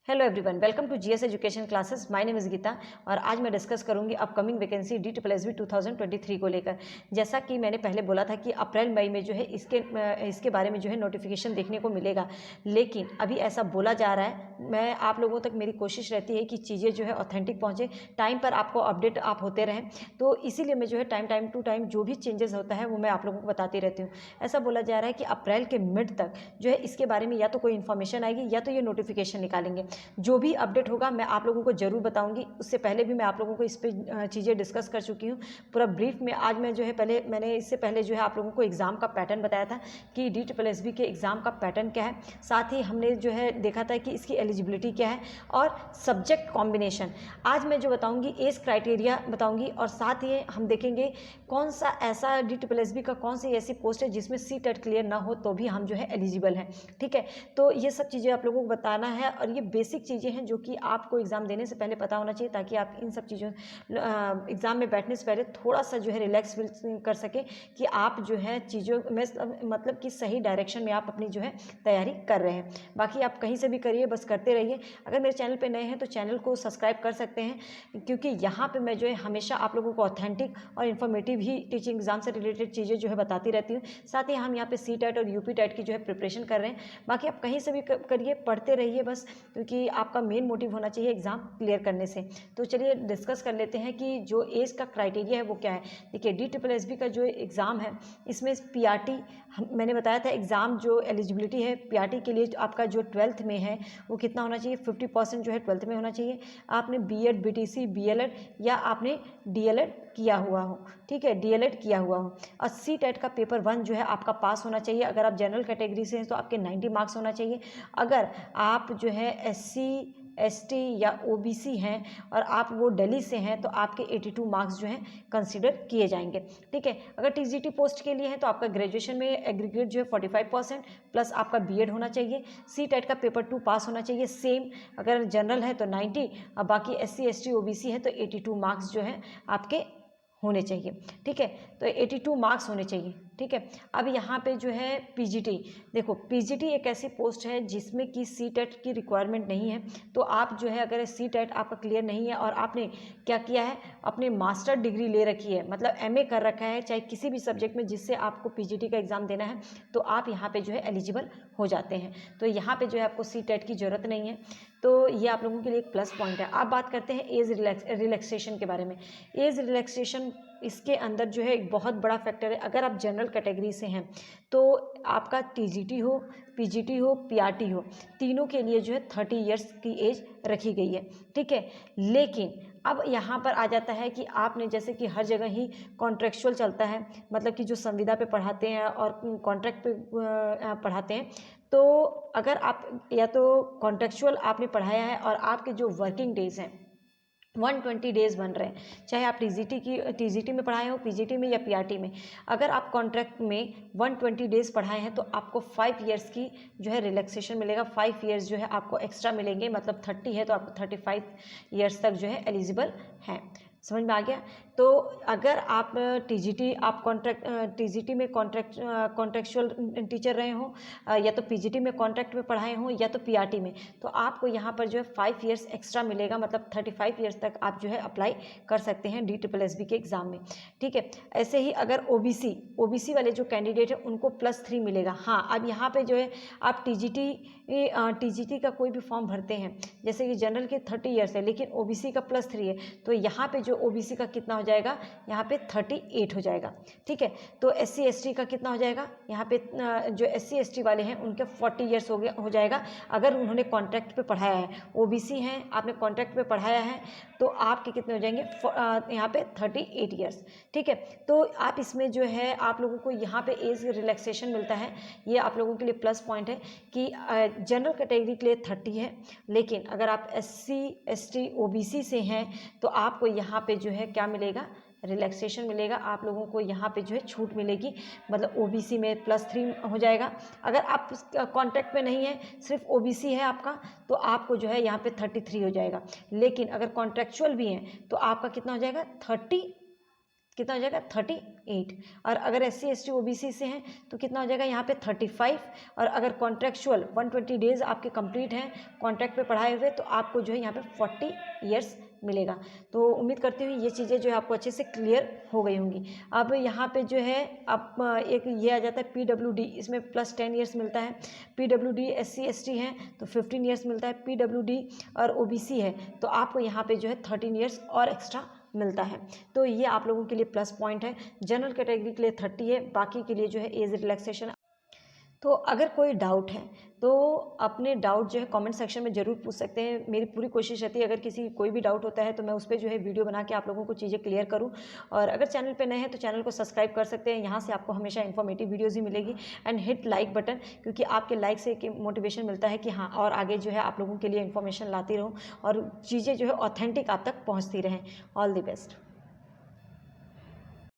Hello everyone, welcome to GS education classes. My name is Geeta और आज मैं discuss करूंगी अपकमिंग वैकेंसी DSSB 2023 को लेकर। जैसा कि मैंने पहले बोला था कि अप्रैल मई में जो है इसके बारे में जो है नोटिफिकेशन देखने को मिलेगा, लेकिन अभी ऐसा बोला जा रहा है। मैं आप लोगों तक मेरी कोशिश रहती है कि चीज़ें जो है ऑथेंटिक पहुँचे, टाइम पर आपको अपडेट आप होते रहें। तो इसीलिए मैं जो है टाइम टू टाइम जो भी चेंजेस होता है वो मैं आप लोगों को बताती रहती हूँ। ऐसा बोला जा रहा है कि अप्रैल के मिड तक जो है इसके बारे में या तो कोई इन्फॉर्मेशन आएगी या तो ये नोटिफिकेशन निकालेंगे। जो भी अपडेट होगा मैं आप लोगों को जरूर बताऊंगी। उससे पहले भी मैं आप लोगों को इस पर चीज़ें डिस्कस कर चुकी हूँ पूरा ब्रीफ में। आज मैं जो है मैंने इससे पहले जो है आप लोगों को एग्ज़ाम का पैटर्न बताया था कि DSSB के एग्ज़ाम का पैटर्न क्या है। साथ ही हमने जो है देखा था कि इसकी एलिजिबिलिटी क्या है और सब्जेक्ट कॉम्बिनेशन। आज मैं जो बताऊँगी एज क्राइटेरिया बताऊँगी और साथ ही हम देखेंगे कौन सा ऐसा DSSB का कौन सी ऐसी पोस्ट है जिसमें CTET क्लियर ना हो तो भी हम जो है एलिजिबल हैं। ठीक है, तो ये सब चीज़ें आप लोगों को बताना है और ये बेसिक चीज़ें हैं जो कि आपको एग्ज़ाम देने से पहले पता होना चाहिए, ताकि आप इन सब चीज़ों एग्ज़ाम में बैठने से पहले थोड़ा सा जो है रिलैक्स फील कर सके कि आप जो है चीज़ों में मतलब कि सही डायरेक्शन में आप अपनी जो है तैयारी कर रहे हैं। बाकी आप कहीं से भी करिए, बस करते रहिए। अगर मेरे चैनल पे नए हैं तो चैनल को सब्सक्राइब कर सकते हैं, क्योंकि यहाँ पे मैं जो है हमेशा आप लोगों को ऑथेंटिक और इन्फॉर्मेटिव ही टीचिंग एग्जाम से रिलेटेड चीज़ें जो है बताती रहती हूँ। साथ ही हम यहाँ पे CTET और UP TET की जो है प्रिपरेशन कर रहे हैं। बाकी आप कहीं से भी करिए, पढ़ते रहिए बस, क्योंकि आपका मेन मोटिव होना चाहिए एग्ज़ाम क्लियर करने से। तो चलिए डिस्कस कर लेते हैं कि जो एज का क्राइटेरिया है वो क्या है। देखिए DSSB का जो एग्ज़ाम है इसमें PRT मैंने बताया था। एग्ज़ाम जो एलिजिबिलिटी है PRT के लिए आपका जो 12th में है वो कितना होना चाहिए, 50% जो है 12th में होना चाहिए। आपने B.Ed BTC BLed या आपने DLed किया हुआ हो, ठीक है, DLed किया हुआ हो। और CTET का पेपर 1 जो है आपका पास होना चाहिए। अगर आप जनरल कैटेगरी से हैं तो आपके 90 मार्क्स होना चाहिए। अगर आप जो है SC ST या OBC हैं और आप वो दिल्ली से हैं तो आपके 82 मार्क्स जो हैं कंसीडर किए जाएंगे। ठीक है, अगर TGT पोस्ट के लिए है तो आपका ग्रेजुएशन में एग्रीगेट जो है 45% प्लस आपका B.Ed होना चाहिए। CTET का पेपर 2 पास होना चाहिए सेम। अगर जनरल है तो 90 और बाकी SC ST OBC है तो 82 मार्क्स जो है आपके होने चाहिए। ठीक है, तो 82 मार्क्स होने चाहिए। ठीक है, अब यहाँ पे जो है PGT, देखो PGT एक ऐसी पोस्ट है जिसमें कि CTET की रिक्वायरमेंट नहीं है। तो आप जो है अगर CTET आपका क्लियर नहीं है और आपने क्या किया है, अपने मास्टर डिग्री ले रखी है, मतलब MA कर रखा है चाहे किसी भी सब्जेक्ट में जिससे आपको PGT का एग्ज़ाम देना है, तो आप यहाँ पे जो है एलिजिबल हो जाते हैं। तो यहाँ पे जो है आपको CTET की ज़रूरत नहीं है। तो ये आप लोगों के लिए एक प्लस पॉइंट है। अब बात करते हैं एज रिलैक्सेशन के बारे में। एज रिलैक्सेशन इसके अंदर जो है एक बहुत बड़ा फैक्टर है। अगर आप जनरल कैटेगरी से हैं तो आपका TGT हो, PGT हो, PRT हो, तीनों के लिए जो है 30 ईयर्स की एज रखी गई है। ठीक है, लेकिन अब यहाँ पर आ जाता है कि आपने जैसे कि हर जगह ही कॉन्ट्रेक्चुअल चलता है, मतलब कि जो संविदा पे पढ़ाते हैं और कॉन्ट्रैक्ट पे पढ़ाते हैं। तो अगर आप या तो कॉन्ट्रेक्चुअल आपने पढ़ाया है और आपके जो वर्किंग डेज हैं 120 डेज़ बन रहे हैं, चाहे आप TGT में पढ़ाए हो, PGT में या PRT में। अगर आप कॉन्ट्रैक्ट में 120 डेज़ पढ़ाए हैं तो आपको 5 ईयर्स की जो है रिलैक्सेशन मिलेगा। 5 ईयर्स जो है आपको एक्स्ट्रा मिलेंगे, मतलब 30 है तो आपको 35 ईयर्स तक जो है एलिजिबल हैं। समझ में आ गया। तो अगर आप TGT में कॉन्ट्रेक्चुअल टीचर रहे हो या तो PGT में कॉन्ट्रैक्ट में पढ़ाए हो या तो PRT में, तो आपको यहाँ पर जो है 5 ईयर्स एक्स्ट्रा मिलेगा, मतलब 35 ईयर्स तक आप जो है अप्लाई कर सकते हैं DSSB के एग्ज़ाम में। ठीक है, ऐसे ही अगर OBC वाले जो कैंडिडेट हैं उनको +3 मिलेगा। हाँ, अब यहाँ पे जो है आप TGT का कोई भी फॉर्म भरते हैं, जैसे कि जनरल के 30 ईयर्स है लेकिन OBC का +3 है, तो यहाँ पे जो OBC का कितना हो जाएगा, यहाँ पे 38 हो जाएगा। ठीक है, तो SC ST का कितना हो जाएगा, यहाँ पे जो SC ST वाले हैं उनके 40 ईयर्स हो जाएगा अगर उन्होंने कॉन्ट्रैक्ट पे पढ़ाया है। OBC हैं, आपने कॉन्ट्रैक्ट पे पढ़ाया है तो आपके कितने हो जाएंगे, यहाँ पे 38 ईयर्स। ठीक है, तो आप इसमें जो है आप लोगों को यहाँ पे एज रिलैक्सेशन मिलता है। ये आप लोगों के लिए प्लस पॉइंट है कि जनरल कैटेगरी के लिए 30 है, लेकिन अगर आप SC ST OBC से हैं तो आपको यहाँ पे जो है क्या मिलेगा, रिलैक्सेशन मिलेगा। आप लोगों को यहाँ पे जो है छूट मिलेगी, मतलब OBC में +3 हो जाएगा। अगर आप कॉन्ट्रैक्ट में नहीं है, सिर्फ OBC है आपका, तो आपको जो है यहाँ पे 33 हो जाएगा। लेकिन अगर कॉन्ट्रैक्चुअल भी हैं तो आपका कितना हो जाएगा, कितना हो जाएगा 38। और अगर SC ST OBC से हैं तो कितना हो जाएगा यहाँ पे 35। और अगर कॉन्ट्रेक्चुअल 120 डेज आपके कंप्लीट हैं कॉन्ट्रैक्ट पे पढ़ाए हुए तो आपको जो है यहाँ पे 40 ईयर्स मिलेगा। तो उम्मीद करती हूँ ये चीज़ें जो है आपको अच्छे से क्लियर हो गई होंगी। अब यहाँ पे जो है अब एक ये आ जाता है PWD, इसमें +10 ईयर्स मिलता है। PWD SC ST हैं तो 15 ईयर्स मिलता है। PWD और OBC है तो आपको यहाँ पे जो है 13 ईयर्स और एक्स्ट्रा मिलता है। तो ये आप लोगों के लिए प्लस पॉइंट है। जनरल कैटेगरी के लिए 30 है, बाकी के लिए जो है एज रिलैक्सेशन। तो अगर कोई डाउट है तो अपने डाउट जो है कमेंट सेक्शन में ज़रूर पूछ सकते हैं। मेरी पूरी कोशिश रहती है अगर किसी कोई भी डाउट होता है तो मैं उस पर जो है वीडियो बना के आप लोगों को चीज़ें क्लियर करूं। और अगर चैनल पे नए हैं तो चैनल को सब्सक्राइब कर सकते हैं, यहाँ से आपको हमेशा इन्फॉर्मेटिव वीडियोज़ ही मिलेगी। एंड हिट लाइक बटन, क्योंकि आपके लाइक से एक मोटिवेशन मिलता है कि हाँ और आगे जो है आप लोगों के लिए इन्फॉर्मेशन लाती रहूँ और चीज़ें जो है ऑथेंटिक आप तक पहुँचती रहें। All the best.